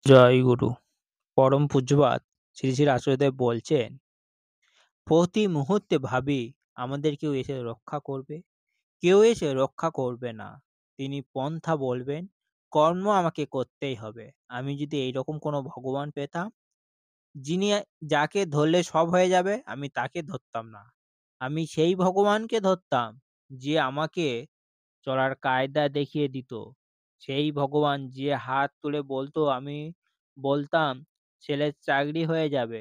জয় গুরু। পরম পূজ্যপাদ শ্রী শ্রী রাসূলদেব বলছেন, প্রতি মুহূর্তে ভাবি আমাদের কেউ এসে রক্ষা করবে, কেউ এসে রক্ষা করবে না। তিনি পন্থা বলবেন, কর্ম আমাকে করতেই হবে। আমি যদি এইরকম কোনো ভগবান পেতাম, যিনি যাকে ধরলে সব হয়ে যাবে, আমি তাকে ধরতাম না। আমি সেই ভগবানকে ধরতাম যে আমাকে চলার কায়দা দেখিয়ে দিত। সেই ভগবান যে হাত তুলে বলতো, আমি বলতাম ছেলের চাকরি হয়ে যাবে,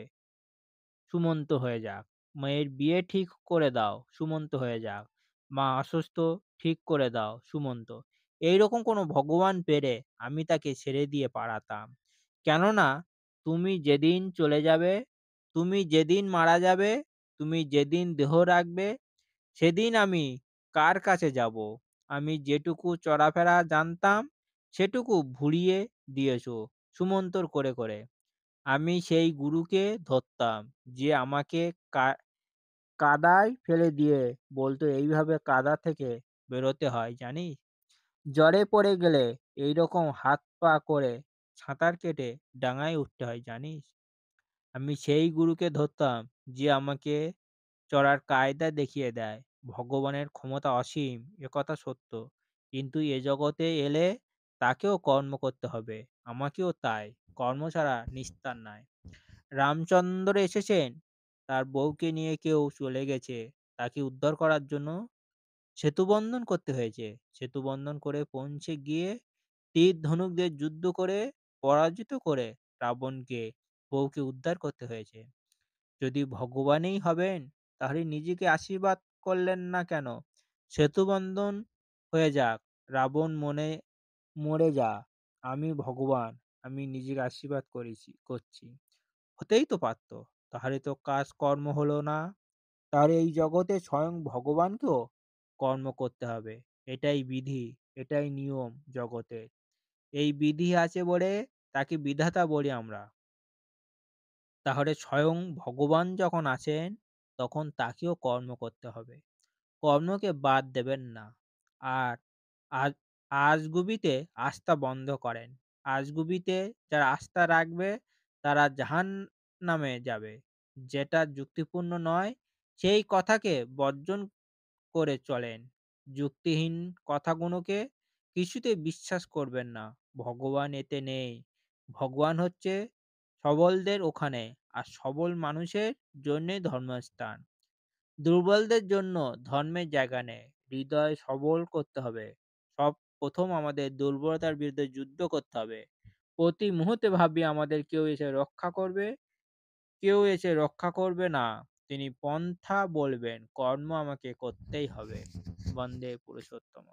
সুমন্ত হয়ে যাক। মেয়ের বিয়ে ঠিক করে দাও, সুমন্ত হয়ে যাক। মা অসুস্থ, ঠিক করে দাও, সুমন্ত। এইরকম কোনো ভগবান পেলে আমি তাকে ছেড়ে দিয়ে পালাতাম। কেননা তুমি যেদিন চলে যাবে, তুমি যেদিন মারা যাবে, তুমি যেদিন দেহ রাখবে, সেদিন আমি কার কাছে যাব? আমি যেটুকু চলাফেরা জানতাম, সেটুকু ভুলিয়ে দিয়েছ সুমন্তর করে করে। আমি সেই গুরুকে ধরতাম যে আমাকে কা কাদায় ফেলে দিয়ে বলতো, এইভাবে কাদা থেকে বেরোতে হয় জানিস? জ্বরে পড়ে গেলে এইরকম হাত পা করে সাঁতার কেটে ডাঙায় উঠতে হয় জানিস? আমি সেই গুরুকে ধরতাম যে আমাকে চলার কায়দা দেখিয়ে দেয়। ভগবানের ক্ষমতা অসীম, একথা সত্য। কিন্তু এ জগতে এলে তাকেও কর্ম করতে হবে। আমাকেও তাই। কর্ম ছাড়া নিস্তার নাই। রামচন্দ্র এসেছেন, তার বউকে নিয়ে কেউ চলে গেছে। তাকে উদ্ধার করার জন্য সেতুবন্ধন করতে হয়েছে। সেতুবন্ধন করে পৌঁছে গিয়ে তীর ধনুক দিয়ে যুদ্ধ করে পরাজিত করে রাবণকে, বউকে উদ্ধার করতে হয়েছে। যদি ভগবানই হবেন, তাহলে নিজেকে আশীর্বাদ করলেন না কেন? সেতুবন্ধন হয়ে যাক, রাবণ মরে যা, আমি ভগবান, আমি নিজেকে আশীর্বাদ করছি। হতেই তো পারত। তাহলে তো কাজ কর্ম হলো না। তাহলে এই জগতে স্বয়ং ভগবানকেও কর্ম করতে হবে। এটাই বিধি, এটাই নিয়ম জগতের। এই বিধি আছে বলে তাকে বিধাতা বলি আমরা। তাহলে স্বয়ং ভগবান যখন আছেন, তখন তাকেও কর্ম করতে হবে। কর্মকে বাদ দেবেন না। আর আজ আজগুবিতে আস্থা বন্ধ করেন। আজগুবিতে যারা আস্থা রাখবে, তারা জাহান্নামে যাবে। যেটা যুক্তিপূর্ণ নয়, সেই কথাকে বর্জন করে চলেন। যুক্তিহীন কথাগুলোকে কিছুতে বিশ্বাস করবেন না। ভগবান এতে নেই। ভগবান হচ্ছে সবলদের ওখানে, আর সবল মানুষের জন্যই ধর্মস্থান। দুর্বলদের জন্য ধর্মের জায়গা নেই। হৃদয় সবল করতে হবে। প্রথম আমাদের দুর্বলতার বিরুদ্ধে যুদ্ধ করতে হবে। প্রতি মুহূর্তে ভাবি আমাদের কেউ এসে রক্ষা করবে, কেউ এসে রক্ষা করবে না। তিনি পন্থা বলবেন, কর্ম আমাকে করতেই হবে। বন্দে পুরুষোত্তম।